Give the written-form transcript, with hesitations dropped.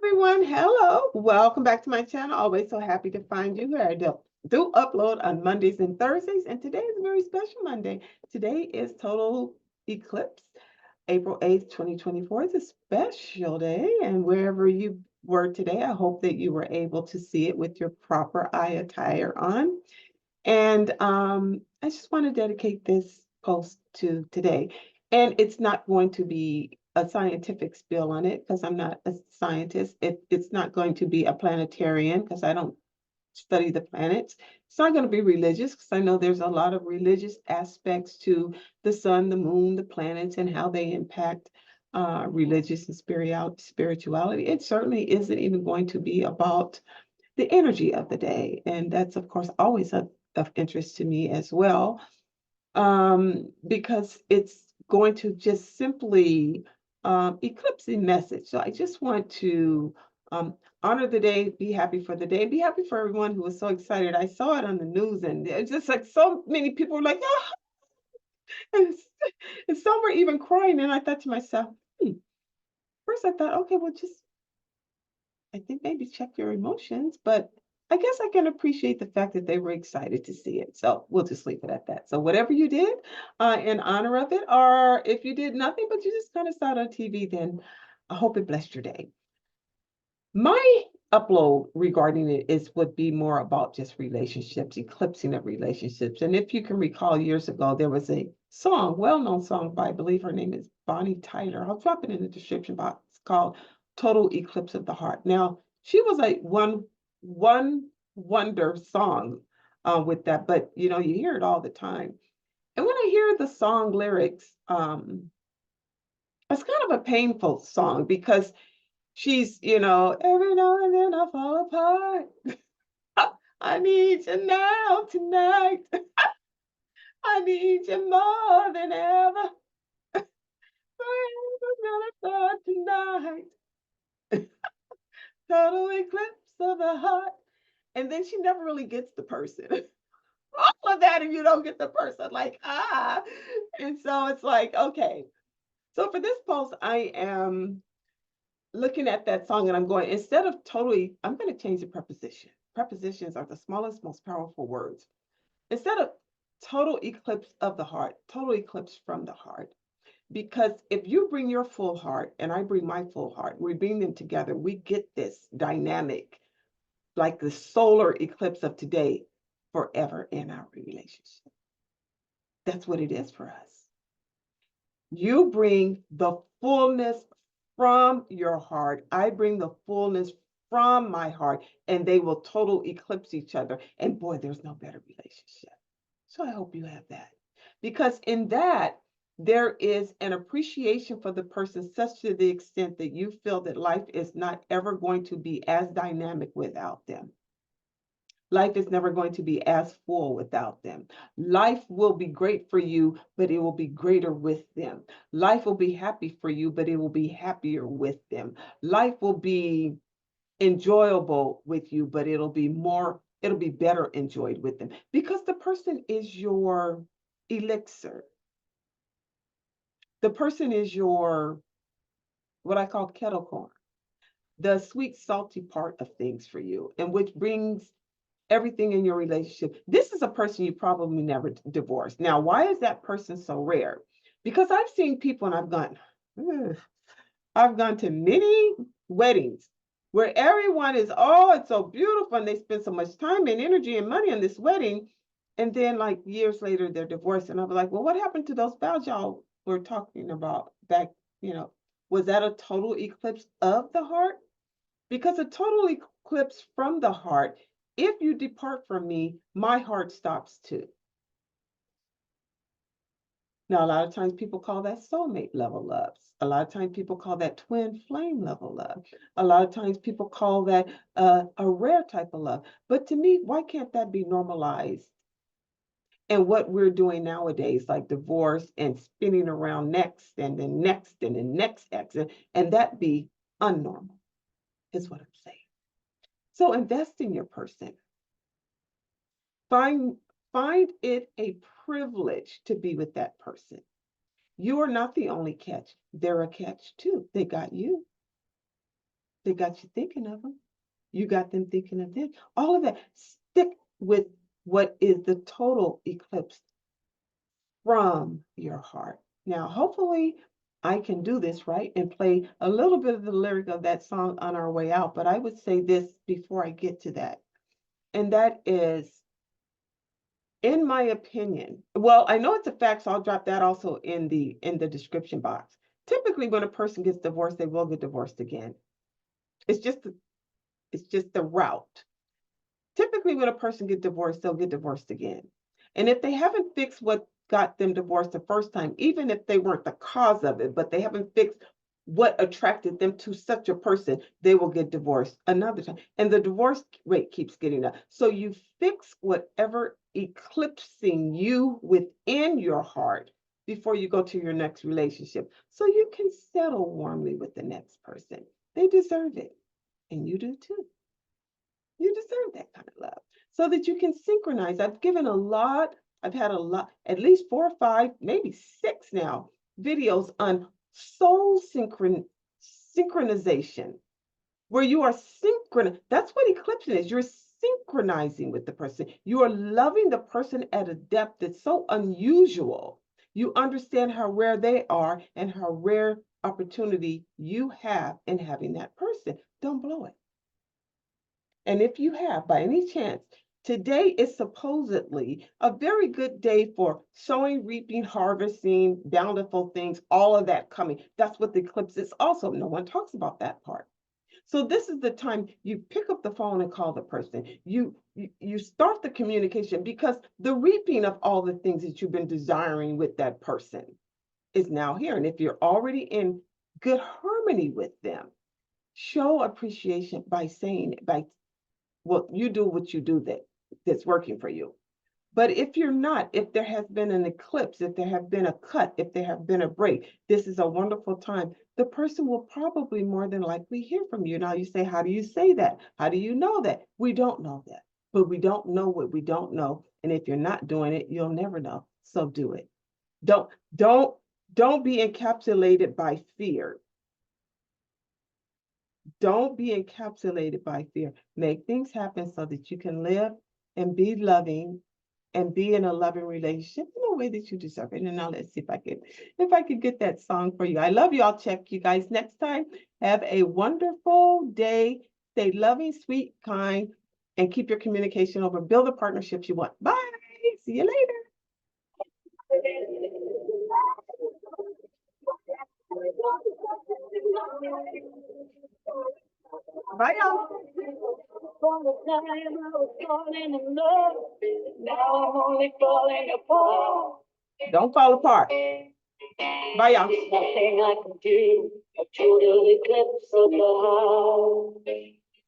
Everyone, hello. Welcome back to my channel. Always so happy to find you here. I do upload on Mondays and Thursdays, and today is a very special Monday. Today is total eclipse, April 8th, 2024. It's a special day, and wherever you were today, I hope that you were able to see it with your proper eye attire on. And I just want to dedicate this post to today. And it's not going to be a scientific spill on it because I'm not a scientist. It's not going to be a planetarian because I don't study the planets. It's not going to be religious because I know there's a lot of religious aspects to the sun, the moon, the planets, and how they impact religious and spirituality. It certainly isn't even going to be about the energy of the day. And that's, of course, always of interest to me as well, because it's going to just simply eclipse the message. So I just want to honor the day, be happy for the day, be happy for everyone who was so excited. I saw it on the news, and it's just like so many people were like, oh, and, and some were even crying. And I thought to myself, first I thought, okay, well, just I think maybe check your emotions, but I guess I can appreciate the fact that they were excited to see it. So we'll just leave it at that. So whatever you did in honor of it, or if you did nothing, but you just kind of saw it on TV, then I hope it blessed your day. My upload regarding it would be more about just relationships, eclipsing of relationships. And if you can recall years ago, there was a song, well-known song by, I believe her name is Bonnie Tyler. I'll drop it in the description box, called Total Eclipse of the Heart. Now, she was a one wonder song with that, but you know, you hear it all the time. And when I hear the song lyrics, it's kind of a painful song because she's, you know, every now and then I fall apart. I need you now, tonight. I need you more than ever. Forever's gonna start tonight. Total eclipse of the heart. And then she never really gets the person. All of that, and you don't get the person, like, ah. And so it's like, okay. So for this post, I am looking at that song and I'm going, instead of totally, I'm going to change the preposition. Prepositions are the smallest, most powerful words. Instead of total eclipse of the heart, total eclipse from the heart. Because if you bring your full heart and I bring my full heart, we bring them together, we get this dynamic, like the solar eclipse of today, forever in our relationship. That's what it is for us. You bring the fullness from your heart. I bring the fullness from my heart, and they will total eclipse each other. And boy, there's no better relationship. So I hope you have that. Because in that, there is an appreciation for the person, such to the extent that you feel that life is not ever going to be as dynamic without them. Life is never going to be as full without them. Life will be great for you, but it will be greater with them. Life will be happy for you, but it will be happier with them. Life will be enjoyable with you, but it'll be better enjoyed with them because the person is your elixir. The person is your, what I call kettle corn, the sweet, salty part of things for you, and which brings everything in your relationship. This is a person you probably never divorced. Now, why is that person so rare? Because I've seen people and I've gone to many weddings where everyone is, oh, it's so beautiful, and they spend so much time and energy and money on this wedding. And then like years later, they're divorced. And I'll be like, well, what happened to those vows y'all were talking about back, was that a total eclipse of the heart? Because a total eclipse from the heart, if you depart from me, my heart stops too. Now, a lot of times people call that soulmate level love. A lot of times people call that twin flame level love. A lot of times people call that a rare type of love. But to me, why can't that be normalized? And what we're doing nowadays, like divorce and spinning around next and then next and then next exit, and that be unnormal, is what I'm saying. So invest in your person. Find it a privilege to be with that person. You are not the only catch. They're a catch too. They got you. They got you thinking of them. You got them thinking of them. All of that. Stick with what is the total eclipse from your heart. Now, hopefully, I can do this right and play a little bit of the lyric of that song on our way out. But I would say this before I get to that. And that is, in my opinion, well, I know it's a fact, so I'll drop that also in the description box. Typically, when a person gets divorced, they will get divorced again. It's just the route. Typically, when a person gets divorced, they'll get divorced again. And if they haven't fixed what got them divorced the first time, even if they weren't the cause of it, but they haven't fixed what attracted them to such a person, they will get divorced another time. And the divorce rate keeps getting up. So you fix whatever eclipsing you within your heart before you go to your next relationship, so you can settle warmly with the next person. They deserve it. And you do too. You deserve that kind of love, so that you can synchronize. I've had a lot, at least 4 or 5, maybe 6 now, videos on soul synchronization, where you are That's what eclipse is. You're synchronizing with the person. You are loving the person at a depth that's so unusual. You understand how rare they are and how rare opportunity you have in having that person. Don't blow it. And if you have, by any chance, today is supposedly a very good day for sowing, reaping, harvesting, bountiful things, all of that coming. That's what the eclipse is also. No one talks about that part. So this is the time you pick up the phone and call the person. You start the communication, because the reaping of all the things that you've been desiring with that person is now here. And if you're already in good harmony with them, show appreciation by saying, well, you do what you do that's working for you. But if you're not, if there has been an eclipse, if there have been a cut, if there have been a break, this is a wonderful time. The person will probably more than likely hear from you. Now you say, how do you say that? How do you know that? We don't know that, but we don't know what we don't know. And if you're not doing it, you'll never know. So do it. Don't be encapsulated by fear. Don't be encapsulated by fear. Make things happen so that you can live and be loving and be in a loving relationship in a way that you deserve it. And now let's see if I can get that song for you. I love you. I'll check you guys next time. Have a wonderful day. Stay loving, sweet, kind, and keep your communication open. Build the partnerships you want. Bye. See you later. Bye, y'all. From the time I was falling in love, now I'm only falling apart. Don't fall apart. Bye, y'all. Nothing I can do, a total eclipse of the heart.